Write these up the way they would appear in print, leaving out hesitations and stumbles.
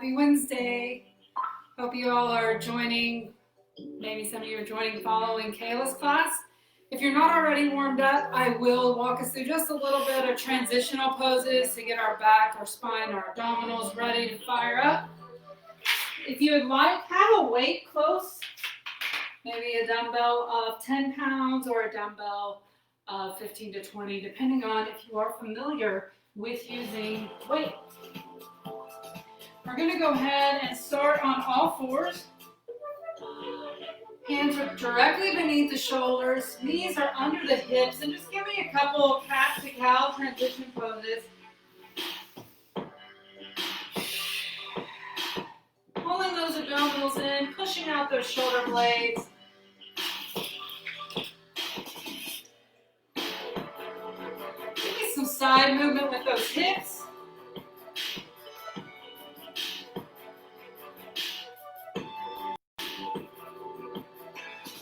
Happy Wednesday. Hope you all are joining. Maybe some of you are joining following Kayla's class. If you're not already warmed up, I will walk us through just a little bit of transitional poses to get our back, our spine, our abdominals ready to fire up. If you would like, have a weight close, maybe a dumbbell of 10 pounds or a dumbbell of 15 to 20, depending on if you are familiar with using weight. We're going to go ahead and start on all fours. Hands are directly beneath the shoulders, knees are under the hips, and just give me a couple of cat to cow transition poses. Pulling those abdominals in, pushing out those shoulder blades. Give me some side movement with those hips.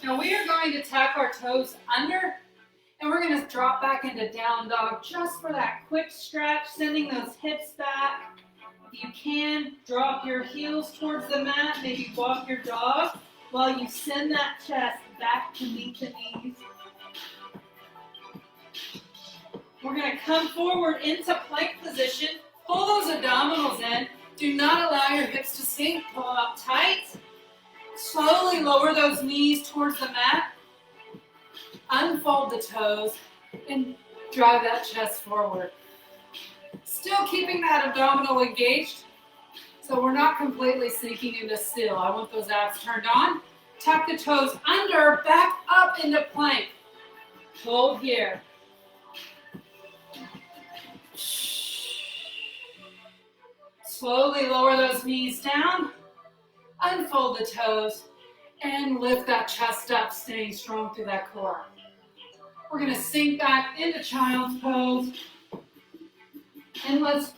Now we are going to tuck our toes under, and we're going to drop back into down dog just for that quick stretch, sending those hips back. If you can, drop your heels towards the mat, maybe walk your dog while you send that chest back to meet the knees. We're going to come forward into plank position, pull those abdominals in. Do not allow your hips to sink, pull up tight. Slowly lower those knees towards the mat. Unfold the toes and drive that chest forward. Still keeping that abdominal engaged, so we're not completely sinking into still. I want those abs turned on. Tuck the toes under, back up into plank. Hold here. Slowly lower those knees down. Unfold the toes and lift that chest up, staying strong through that core. We're going to sink back into child's pose. And let's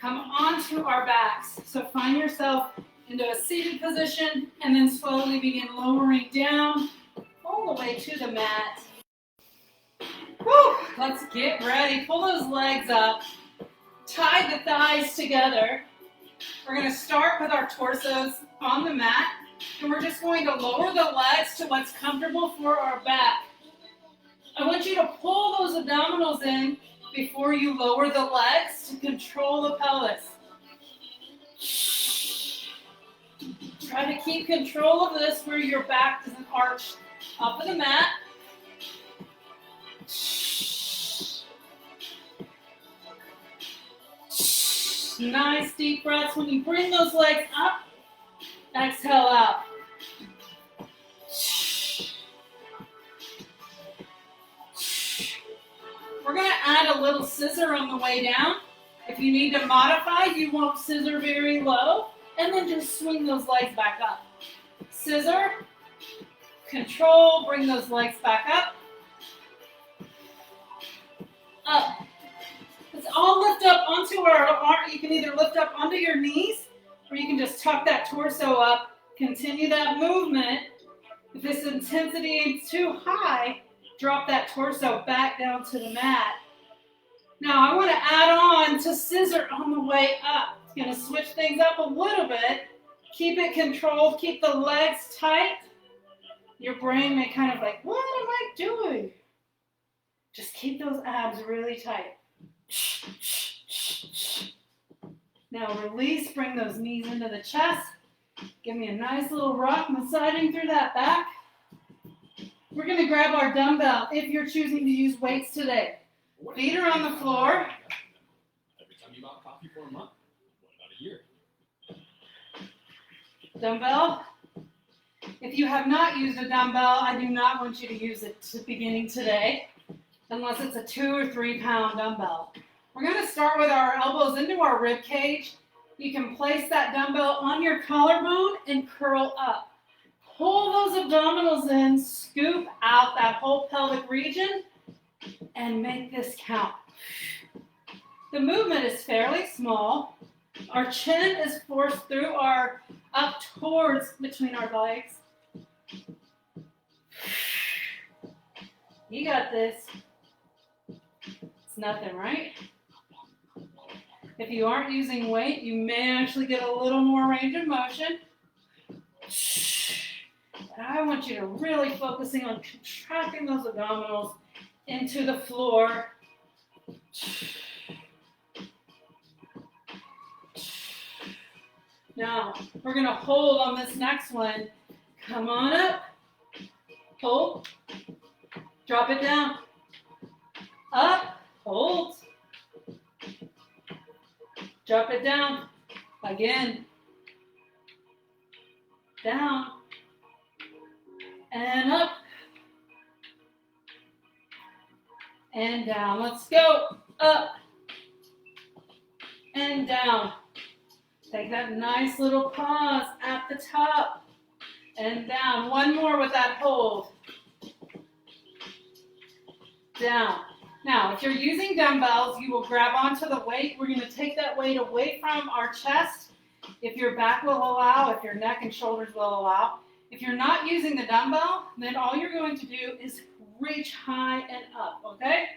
come onto our backs. So find yourself into a seated position and then slowly begin lowering down all the way to the mat. Whew, let's get ready. Pull those legs up. Tie the thighs together. We're going to start with our torsos on the mat, and we're just going to lower the legs to what's comfortable for our back. I want you to pull those abdominals in before you lower the legs to control the pelvis. Try to keep control of this where your back doesn't arch up of the mat. Nice deep breaths. When you bring those legs up, exhale out. We're going to add a little scissor on the way down. If you need to modify, you won't scissor very low, and then just swing those legs back up. Scissor, control, bring those legs back up. Up. Let's all lift up onto our arm. You can either lift up onto your knees, or you can just tuck that torso up. Continue that movement. If this intensity is too high, drop that torso back down to the mat. Now I want to add on to scissor on the way up. It's going to switch things up a little bit. Keep it controlled. Keep the legs tight. Your brain may kind of like, what am I doing? Just keep those abs really tight. Now release, bring those knees into the chest. Give me a nice little rock, massaging through that back. We're going to grab our dumbbell if you're choosing to use weights today. Feet are on the floor. Every time you bought coffee for a month, what about a year? Dumbbell. If you have not used a dumbbell, I do not want you to use it beginning today, unless it's a 2 or 3 pound dumbbell. We're going to start with our elbows into our rib cage. You can place that dumbbell on your collarbone and curl up. Pull those abdominals in, scoop out that whole pelvic region, and make this count. The movement is fairly small. Our chin is forced through our, up towards between our legs. You got this. It's nothing, right? If you aren't using weight, you may actually get a little more range of motion. But I want you to really focusing on contracting those abdominals into the floor. Now, we're going to hold on this next one. Come on up. Hold. Drop it down. Up. Hold. Drop it down. Again. Down. And up. And down. Let's go. Up. And down. Take that nice little pause at the top. And down. One more with that hold. Down. Now, if you're using dumbbells, you will grab onto the weight. We're going to take that weight away from our chest. If your back will allow, if your neck and shoulders will allow. If you're not using the dumbbell, then all you're going to do is reach high and up, okay?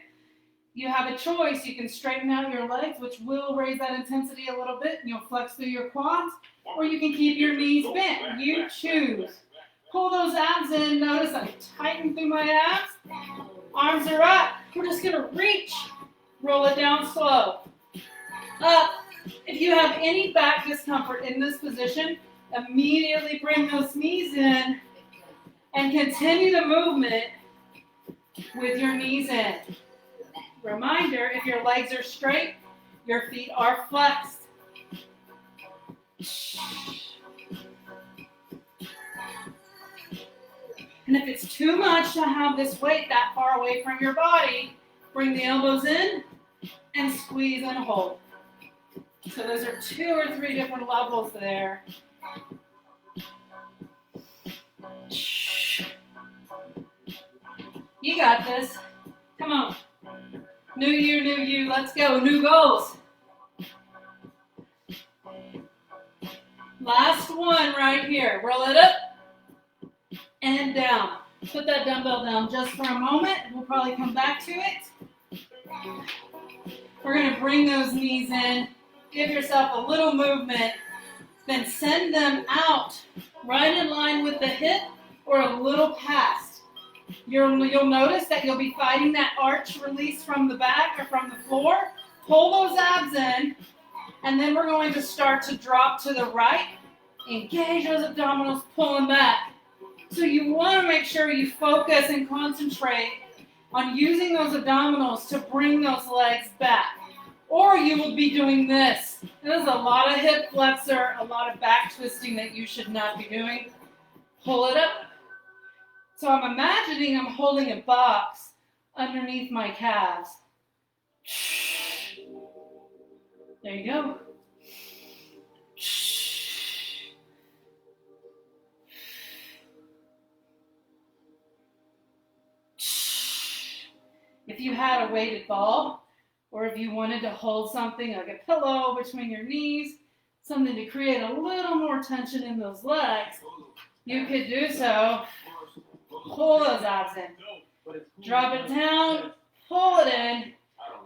You have a choice. You can straighten out your legs, which will raise that intensity a little bit, and you'll flex through your quads, or you can keep your knees bent. You choose. Pull those abs in. Notice I tighten through my abs. Arms are up. We're just going to reach. Roll it down slow. Up. If you have any back discomfort in this position, immediately bring those knees in and continue the movement with your knees in. Reminder, if your legs are straight, your feet are flexed. And if it's too much to have this weight that far away from your body, bring the elbows in and squeeze and hold. So those are 2 or 3 different levels there. You got this. Come on. New year, new you. Let's go. New goals. Last one right here. Roll it up and down. Put that dumbbell down just for a moment. We'll probably come back to it. We're going to bring those knees in. Give yourself a little movement. Then send them out right in line with the hip or a little past. You'll notice that you'll be fighting that arch release from the back or from the floor. Pull those abs in, and then we're going to start to drop to the right. Engage those abdominals, pull them back. So you want to make sure you focus and concentrate on using those abdominals to bring those legs back. Or you will be doing this. There's a lot of hip flexor, a lot of back twisting that you should not be doing. Pull it up. So I'm imagining I'm holding a box underneath my calves. There you go. If you had a weighted ball, or if you wanted to hold something like a pillow between your knees, something to create a little more tension in those legs, you could do so. Pull those abs in. Drop it down, pull it in.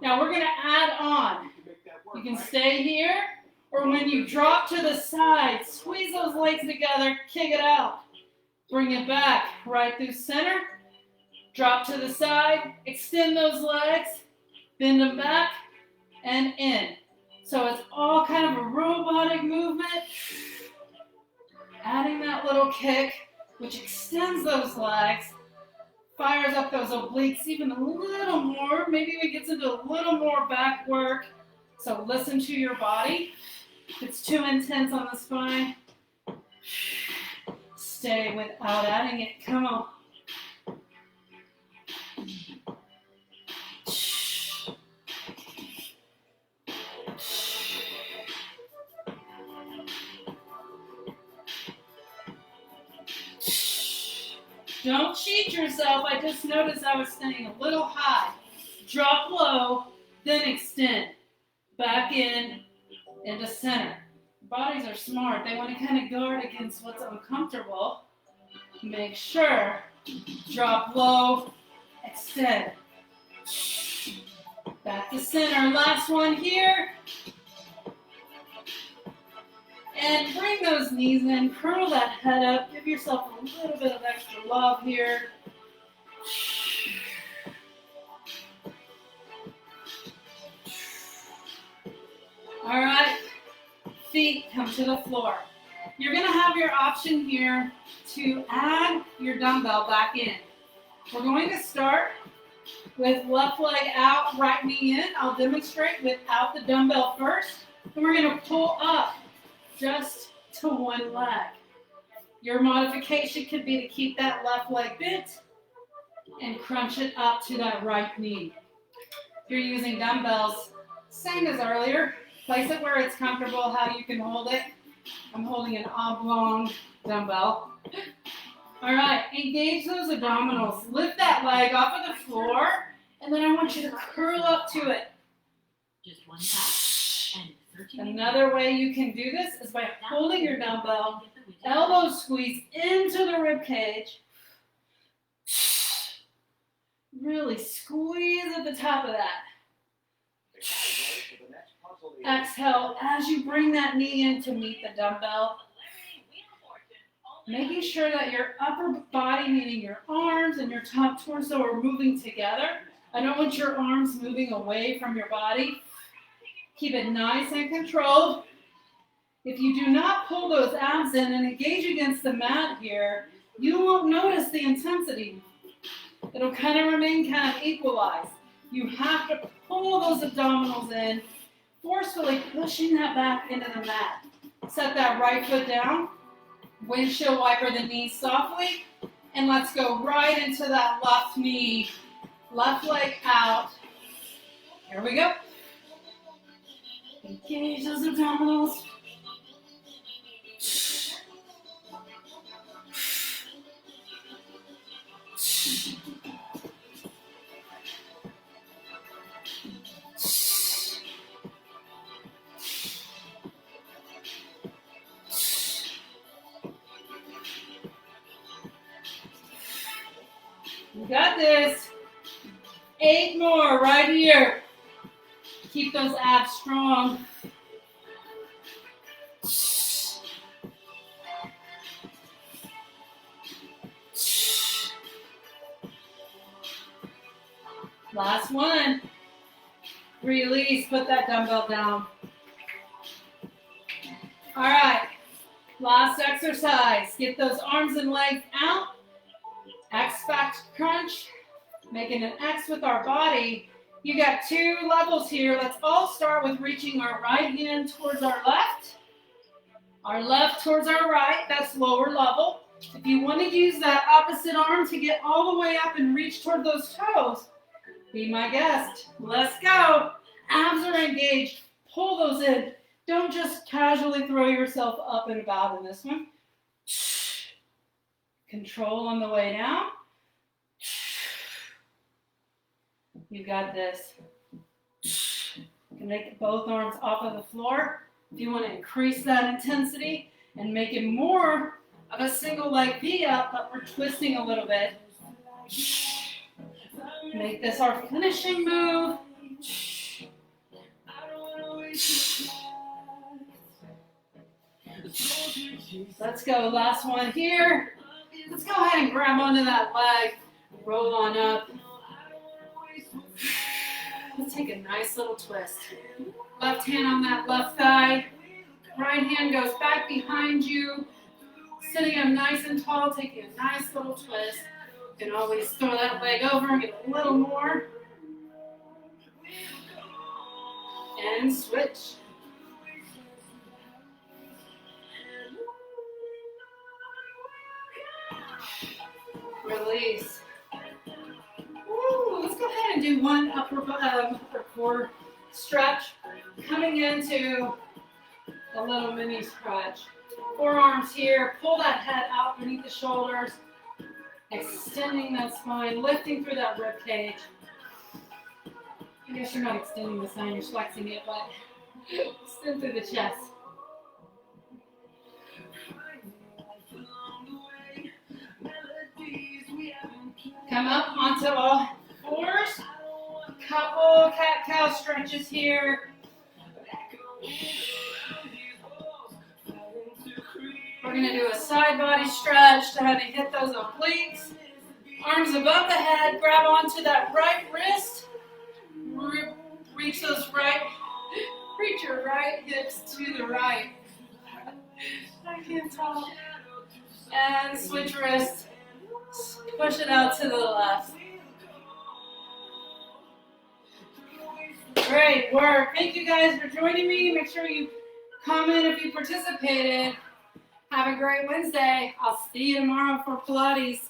Now we're going to add on. You can stay here, or when you drop to the side, squeeze those legs together, kick it out. Bring it back right through center. Drop to the side, extend those legs, bend them back, and in. So it's all kind of a robotic movement. Adding that little kick, which extends those legs, fires up those obliques even a little more. Maybe we get into a little more back work. So listen to your body. If it's too intense on the spine, stay without adding it. Come on. Don't cheat yourself. I just noticed I was staying a little high. Drop low, then extend. Back in, into center. Bodies are smart. They want to kind of guard against what's uncomfortable. Make sure. Drop low, extend. Back to center. Last one here. And bring those knees in, curl that head up, give yourself a little bit of extra love here. All right, feet come to the floor. You're gonna have your option here to add your dumbbell back in. We're going to start with left leg out, right knee in. I'll demonstrate without the dumbbell first. And we're gonna pull up just to one leg. Your modification could be to keep that left leg bent and crunch it up to that right knee. If you're using dumbbells, same as earlier, place it where it's comfortable, how you can hold it. I'm holding an oblong dumbbell. All right, engage those abdominals. Lift that leg off of the floor, and then I want you to curl up to it. Just one tap and 13. Another way you can do this is by holding your dumbbell, elbows squeeze into the rib cage. Really squeeze at the top of that. Exhale as you bring that knee in to meet the dumbbell. Making sure that your upper body, meaning your arms and your top torso, are moving together. I don't want your arms moving away from your body. Keep it nice and controlled. If you do not pull those abs in and engage against the mat here, you won't notice the intensity. It'll kind of remain kind of equalized. You have to pull those abdominals in, forcefully pushing that back into the mat. Set that right foot down. Windshield wiper the knees softly. And let's go right into that left knee. Left leg out. Here we go. Engage those abdominals. You got this. 8 more right here. Keep those abs strong. Last one. Release, put that dumbbell down. All right, last exercise. Get those arms and legs out. X-Fact crunch, making an X with our body. You got 2 levels here. Let's all start with reaching our right hand towards our left towards our right. That's lower level. If you want to use that opposite arm to get all the way up and reach toward those toes, be my guest. Let's go. Abs are engaged. Pull those in. Don't just casually throw yourself up and about in this one. Control on the way down. You got this. You can make both arms off of the floor. If you want to increase that intensity and make it more of a single leg V up, but we're twisting a little bit. Make this our finishing move. Let's go. Last one here. Let's go ahead and grab onto that leg. Roll on up. Let's take a nice little twist. Left hand on that left thigh. Right hand goes back behind you. Sitting up nice and tall, taking a nice little twist. You can always throw that leg over and get a little more. And switch. Release. Woo, let's go ahead and do one upper core stretch. Coming into a little mini stretch. Forearms here. Pull that head out beneath the shoulders. Extending that spine. Lifting through that rib cage. I guess you're not extending the spine, you're flexing it, but extend through the chest. Come up onto all fours. Couple cat-cow stretches here. We're gonna do a side body stretch to have you hit those obliques. Arms above the head, grab onto that right wrist. Reach your right hips to the right. I can't talk. And switch wrists. Push it out to the left. Great work. Thank you guys for joining me. Make sure you comment if you participated. Have a great Wednesday. I'll see you tomorrow for Pilates.